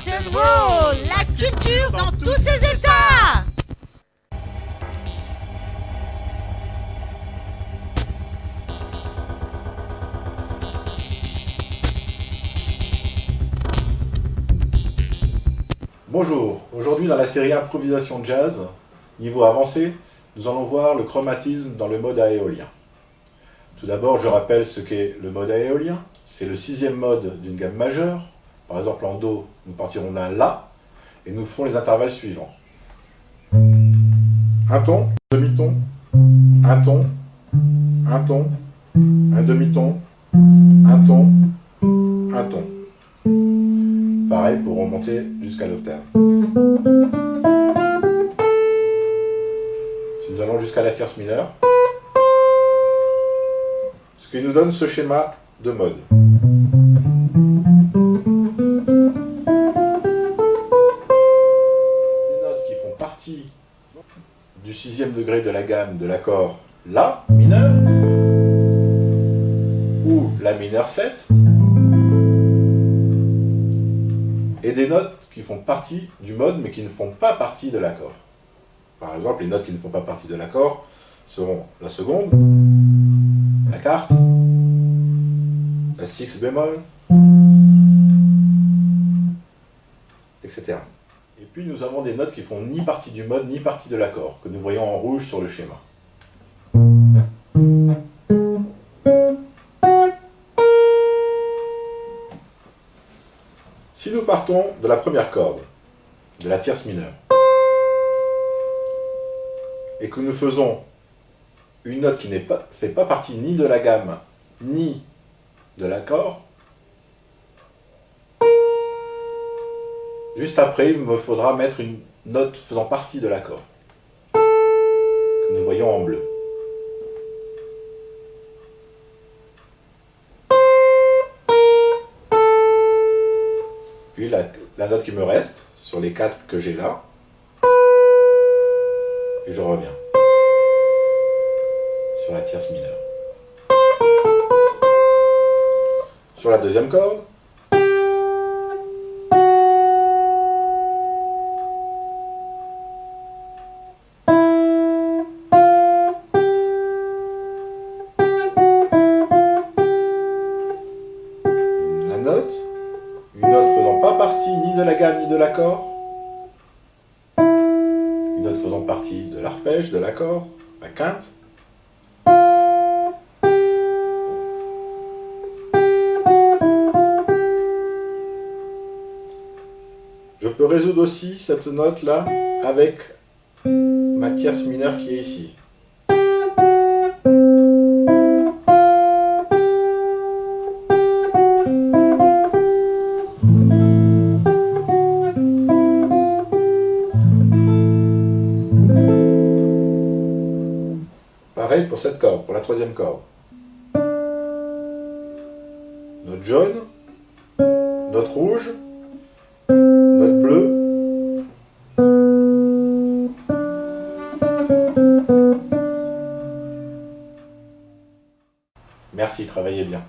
Rock'n'roll, la culture dans tous ses états. Bonjour, aujourd'hui dans la série Improvisation Jazz, niveau avancé, nous allons voir le chromatisme dans le mode à éolien. Tout d'abord, je rappelle ce qu'est le mode à éolien. C'est le sixième mode d'une gamme majeure. Par exemple, en Do, nous partirons d'un La et nous ferons les intervalles suivants. Un ton, demi-ton, un ton, un ton, un demi-ton, un ton, un ton. Pareil pour remonter jusqu'à l'octave. Si nous allons jusqu'à la tierce mineure, ce qui nous donne ce schéma de mode. Les notes qui font partie du sixième degré de la gamme de l'accord La mineur ou La mineur 7, et des notes qui font partie du mode mais qui ne font pas partie de l'accord. Par exemple, les notes qui ne font pas partie de l'accord seront la seconde, la quarte, la six bémol, etc. Et puis nous avons des notes qui font ni partie du mode ni partie de l'accord, que nous voyons en rouge sur le schéma. Si nous partons de la première corde, de la tierce mineure, et que nous faisons une note qui ne fait pas partie ni de la gamme, ni de l'accord, juste après, il me faudra mettre une note faisant partie de l'accord, que nous voyons en bleu. Puis la note qui me reste, sur les 4 que j'ai là, et je reviens sur la tierce mineure. Sur la deuxième corde, la note, une note faisant pas partie ni de la gamme ni de l'accord, une note faisant partie de l'arpège, de l'accord, la quinte, je peux résoudre aussi cette note-là avec ma tierce mineure qui est ici. Pareil pour cette corde, pour la troisième corde. Note jaune, note rouge, note bleue, merci, travaillez bien.